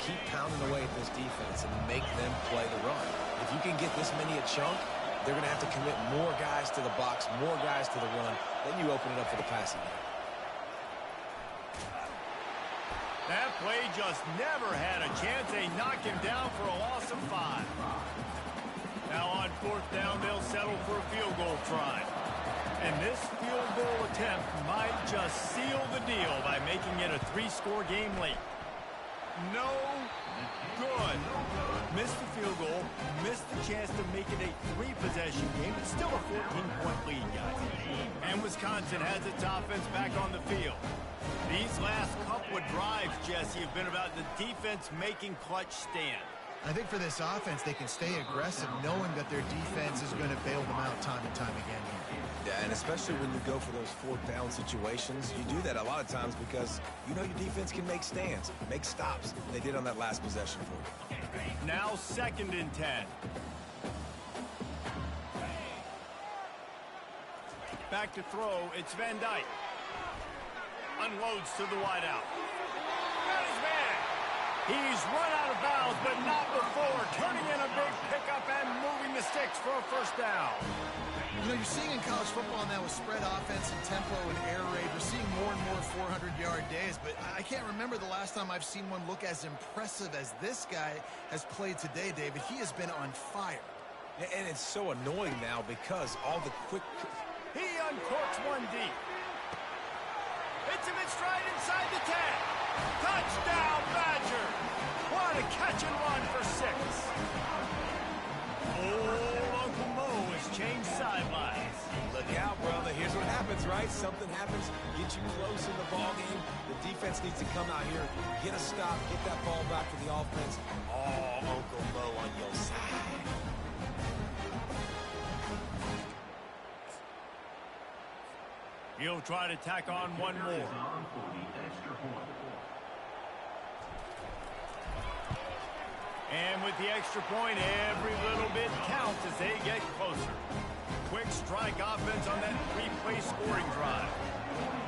Keep pounding away at this defense and make them play the run. If you can get this many a chunk, they're going to have to commit more guys to the box, more guys to the run. Then you open it up for the passing game. That play just never had a chance. They knock him down for a loss of 5. Now on 4th down, they'll settle for a field goal try. And this field goal attempt might just seal the deal by making it a 3-score game late. No good. Missed the field goal, missed the chance to make it a 3-possession game. It's still a 14-point lead, guys. And Wisconsin has its offense back on the field. These last couple of drives, Jesse, have been about the defense making clutch stand. I think for this offense, they can stay aggressive knowing that their defense is going to bail them out time and time again here. Yeah, and especially when you go for those 4th down situations, you do that a lot of times because you know your defense can make stands, make stops. They did on that last possession for you. Now 2nd and 10. Back to throw, it's Van Dyke. Unloads to the wideout. Got his man. He's run out of bounds, but not before turning in a big pickup and moving the sticks for a 1st down. You know, you're seeing in college football now with spread offense and tempo and air raid, we're seeing more and more 400-yard days, but I can't remember the last time I've seen one look as impressive as this guy has played today, David. He has been on fire. And it's so annoying now because all the quick... He uncorks one deep. Hits him in stride inside the 10. Touchdown, Badger. What a catch and run for 6. Oh, Uncle Mo has changed sidelines. Look out, brother. Here's what happens, right? Something happens, get you close in the ball game. The defense needs to come out here, get a stop, get that ball back to the offense. Oh, Uncle Mo on your side. He'll try to tack on one more. And with the extra point, every little bit counts as they get closer. Quick strike offense on that 3-play scoring drive.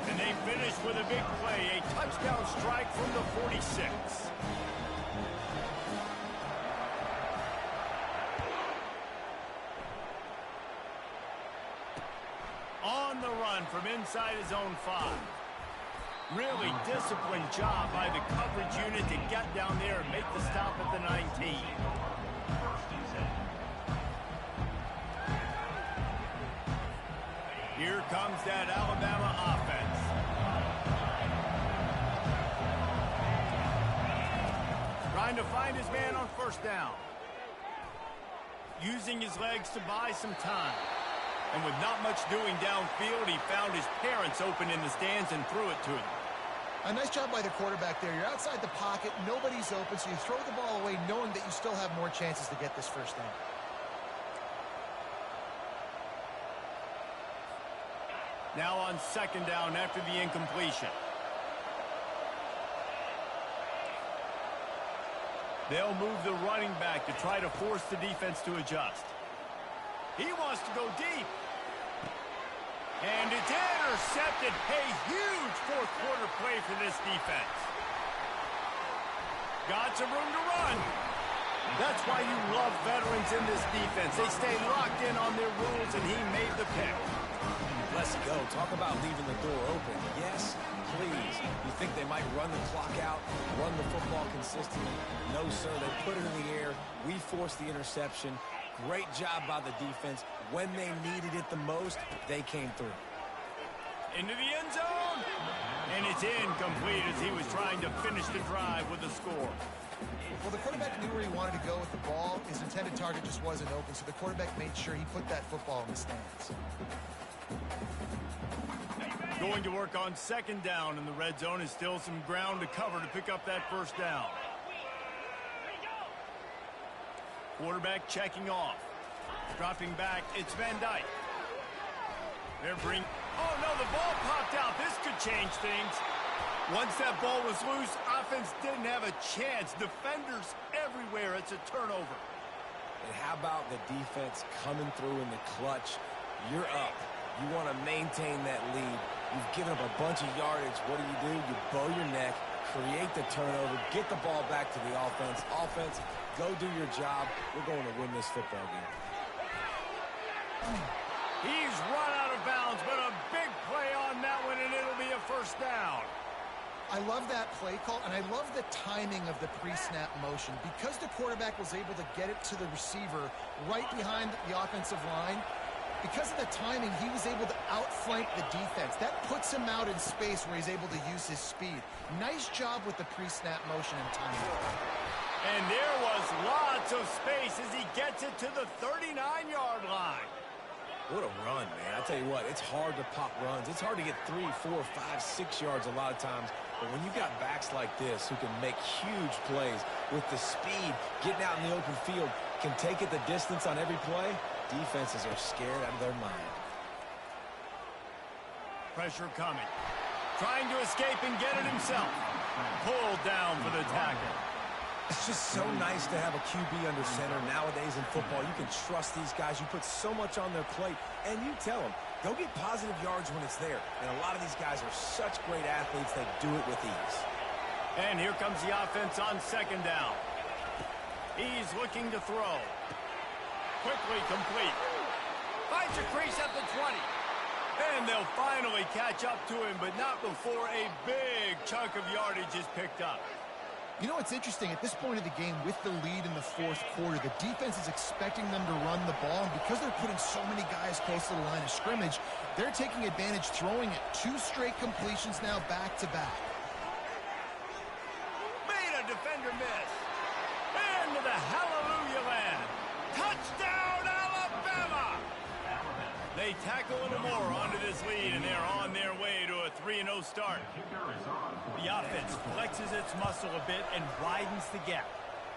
And they finish with a big play, a touchdown strike from the 46. On the run from inside his own 5. Really disciplined job by the coverage unit to get down there and make the stop at the 19. Here comes that Alabama offense. Trying to find his man on 1st down. Using his legs to buy some time. And with not much doing downfield, he found his parents open in the stands and threw it to him. A nice job by the quarterback there. You're outside the pocket, nobody's open, so you throw the ball away knowing that you still have more chances to get this 1st down. Now on 2nd down after the incompletion. They'll move the running back to try to force the defense to adjust. He wants to go deep. And it's intercepted. A huge 4th quarter play for this defense. Got some room to run. That's why you love veterans in this defense. They stay locked in on their rules, and he made the pick. Let's go. Talk about leaving the door open. Yes, please. You think they might run the clock out, run the football consistently? No, sir. They put it in the air. We forced the interception. Great job by the defense. When they needed it the most, they came through. Into the end zone. And it's incomplete as he was trying to finish the drive with a score. Well, the quarterback knew where he wanted to go with the ball. His intended target just wasn't open, so the quarterback made sure he put that football in the stands. Going to work on second down in the red zone. Is still some ground to cover to pick up that first down. Quarterback checking off. Dropping back, it's Van Dyke. Oh no, the ball popped out. This could change things. Once that ball was loose, offense didn't have a chance. Defenders everywhere. It's a turnover. And how about the defense coming through in the clutch? You're up. You want to maintain that lead. You've given up a bunch of yardage. What do? You bow your neck, create the turnover, get the ball back to the offense. Offense, go do your job. We're going to win this football game. He's run out of bounds, but a big play on that one, and it'll be a first down. I love that play call, and I love the timing of the pre-snap motion. Because the quarterback was able to get it to the receiver right behind the offensive line, because of the timing, he was able to outflank the defense. That puts him out in space where he's able to use his speed. Nice job with the pre-snap motion and timing. And there was lots of space as he gets it to the 39-yard line. What a run, man. I tell you what, it's hard to pop runs. It's hard to get 3, 4, 5, 6 yards a lot of times. But when you got backs like this who can make huge plays with the speed, getting out in the open field, can take it the distance on every play, defenses are scared out of their mind. Pressure coming. Trying to escape and get it himself. Pulled down for the tackle. It's just so nice to have a QB under center nowadays in football. You can trust these guys. You put so much on their plate, and you tell them, go get positive yards when it's there. And a lot of these guys are such great athletes, they do it with ease. And here comes the offense on second down. He's looking to throw. Quickly complete. Finds a crease at the 20. And they'll finally catch up to him, but not before a big chunk of yardage is picked up. You know what's interesting? At this point of the game, with the lead in the fourth quarter, the defense is expecting them to run the ball. And because they're putting so many guys close to the line of scrimmage, they're taking advantage, throwing it. 2 straight completions now back-to-back. Made a defender miss. Into the hallelujah land. Touchdown, Alabama! They tackle little more onto this lead, and they're on their way to a 3-0 start. The offense flexes its muscle a bit and widens the gap.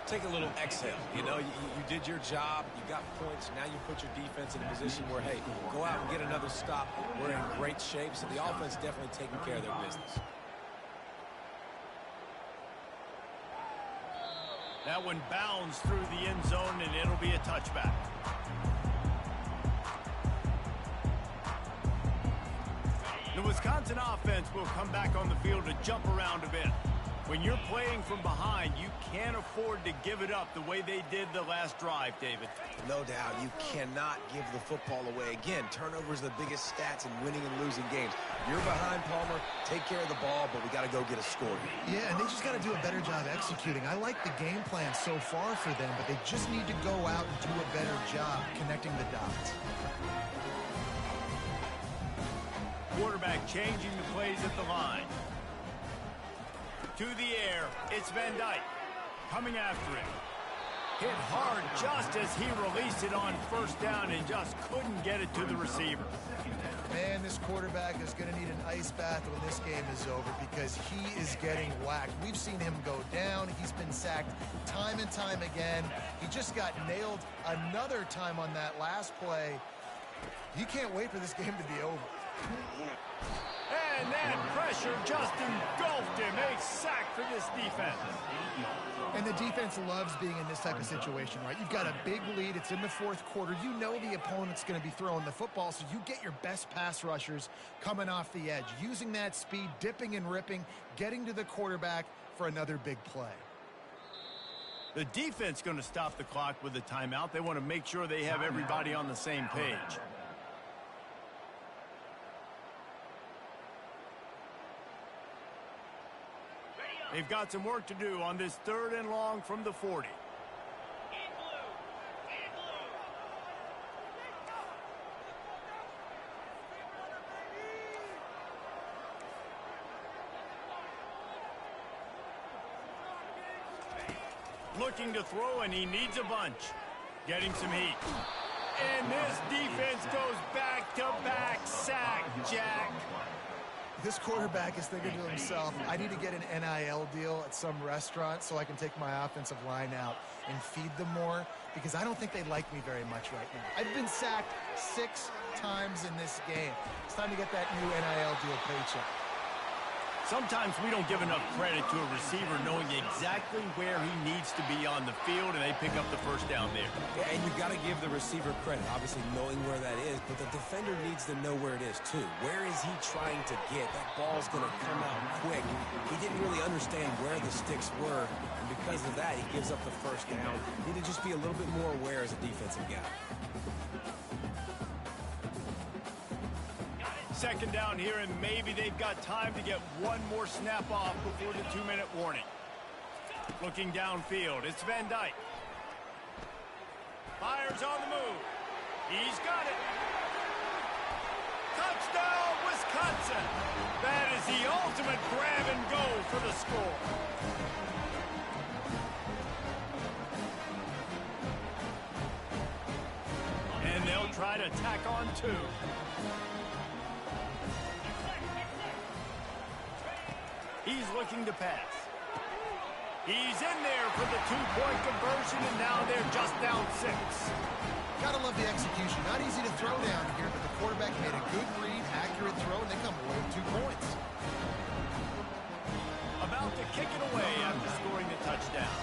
Take a little exhale. You know, you did your job. You got points. Now you put your defense in a position where, hey, go out and get another stop. We're in great shape, so the offense definitely taking care of their business. That one bounds through the end zone, and it'll be a touchback. The Wisconsin offense will come back on the field to jump around a bit. When you're playing from behind, you can't afford to give it up the way they did the last drive, David. No doubt. You cannot give the football away. Again, turnovers are the biggest stats in winning and losing games. You're behind, Palmer. Take care of the ball, but we got to go get a score here. Yeah, and they just got to do a better job executing. I like the game plan so far for them, but they just need to go out and do a better job connecting the dots. Quarterback changing the plays at the line. To the air, it's Van Dyke. Coming after him. Hit hard just as he released it on first down and just couldn't get it to the receiver. Man, this quarterback is going to need an ice bath when this game is over because he is getting whacked. We've seen him go down. He's been sacked time and time again. He just got nailed another time on that last play. He can't wait for this game to be over. And that pressure just engulfed him. A sack for this defense. And the defense loves being in this type of situation, right? You've got a big lead. It's in the fourth quarter. You know the opponent's going to be throwing the football, so you get your best pass rushers coming off the edge, using that speed, dipping and ripping, getting to the quarterback for another big play. The defense going to stop the clock with a timeout. They want to make sure they have everybody on the same page. They've got some work to do on this 3rd and long from the 40. Looking to throw, and he needs a bunch. Getting some heat. And this defense goes back-to-back sack, Jack. This quarterback is thinking to himself, I need to get an NIL deal at some restaurant so I can take my offensive line out and feed them more, because I don't think they like me very much right now. I've been sacked 6 times in this game. It's time to get that new NIL deal paycheck. Sometimes we don't give enough credit to a receiver knowing exactly where he needs to be on the field, and they pick up the first down there. Yeah, and you've got to give the receiver credit, obviously knowing where that is, but the defender needs to know where it is too. Where is he trying to get? That ball's going to come out quick. He didn't really understand where the sticks were, and because of that, he gives up the first down. Need to just be a little bit more aware as a defensive guy. Second down here, and maybe they've got time to get one more snap off before the 2-minute warning. Looking downfield, it's Van Dyke. Fires on the move. He's got it. Touchdown, Wisconsin. That is the ultimate grab and go for the score. And they'll try to tack on 2. He's looking to pass. He's in there for the 2-point conversion, and now they're just down 6. Gotta love the execution. Not easy to throw down here, but the quarterback made a good read, accurate throw, and they come away with 2 points. About to kick it away after scoring the touchdown.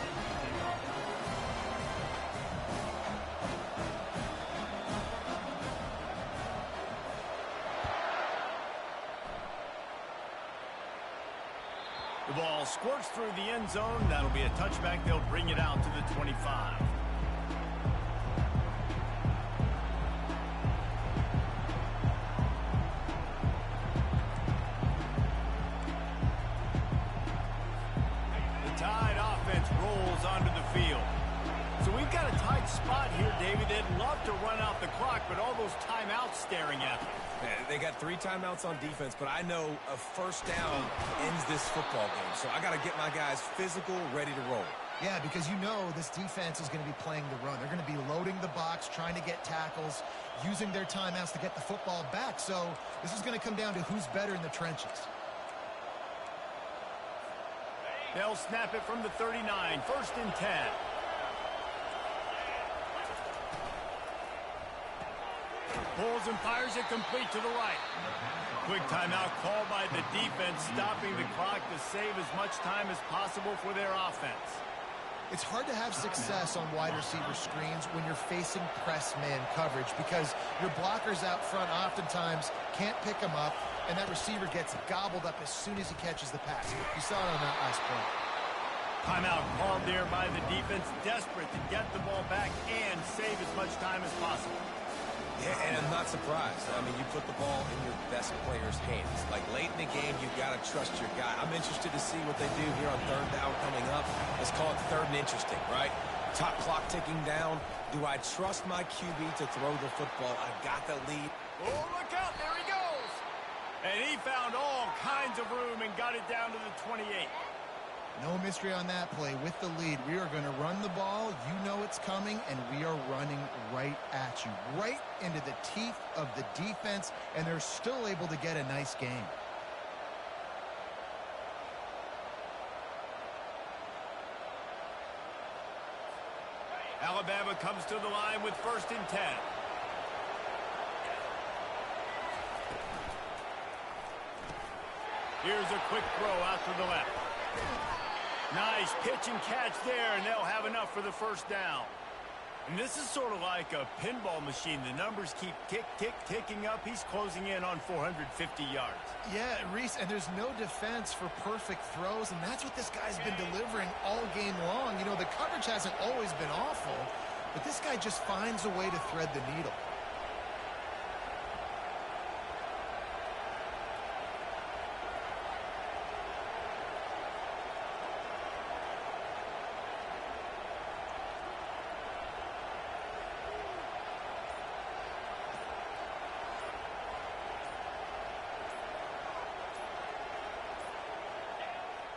The ball squirts through the end zone. That'll be a touchback. They'll bring it out to the 25. The Tide offense rolls onto the field. So we've got a tight spot here, David. They'd love to run out the clock, but all those timeouts staring at them. They got 3 timeouts on defense, but I know a first down ends this football game. So I got to get my guys physical, ready to roll. Yeah, because you know this defense is going to be playing the run. They're going to be loading the box, trying to get tackles, using their timeouts to get the football back. So this is going to come down to who's better in the trenches. They'll snap it from the 39. First and 10. Pulls and fires it complete to the right. Quick timeout called by the defense, stopping the clock to save as much time as possible for their offense. It's hard to have success on wide receiver screens when you're facing press man coverage, because your blockers out front oftentimes can't pick them up, and that receiver gets gobbled up as soon as he catches the pass. You saw it on that last play. Timeout called there by the defense, desperate to get the ball back and save as much time as possible. Yeah, and I'm not surprised. I mean, you put the ball in your best player's hands. Like, late in the game, you've got to trust your guy. I'm interested to see what they do here on 3rd down coming up. Let's call it 3rd and interesting, right? Top clock ticking down. Do I trust my QB to throw the football? I got the lead. Oh, look out. There he goes. And he found all kinds of room and got it down to the 28. No mystery on that play. With the lead, we are going to run the ball. You know it's coming, and we are running right at you, right into the teeth of the defense, and they're still able to get a nice game. Alabama comes to the line with 1st and 10. Here's a quick throw out to the left. Nice pitch and catch there, and they'll have enough for the first down. And this is sort of like a pinball machine. The numbers keep ticking up. He's closing in on 450 yards. Yeah, Reese, and there's no defense for perfect throws, and that's what this guy's been delivering all game long. You know, the coverage hasn't always been awful, but this guy just finds a way to thread the needle.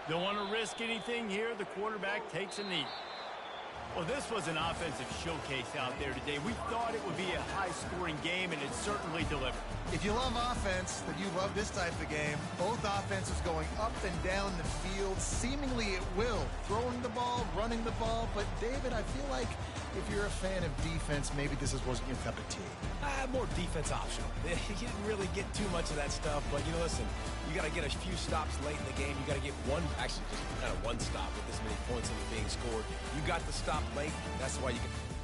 Don't want to risk anything here. The quarterback takes a knee. Well, this was an offensive showcase out there today. We thought it would be a high-scoring game, and it certainly delivered. If you love offense, then you love this type of game. Both offenses going up and down the field, seemingly at will. Throwing the ball, running the ball. But, David, I feel like if you're a fan of defense, maybe this wasn't your cup of tea. More defense optional. You didn't really get too much of that stuff, but, listen, you got to get a few stops late in the game. You got to get actually just kind of one stop with this many points being scored. You got the stop late. That's why you can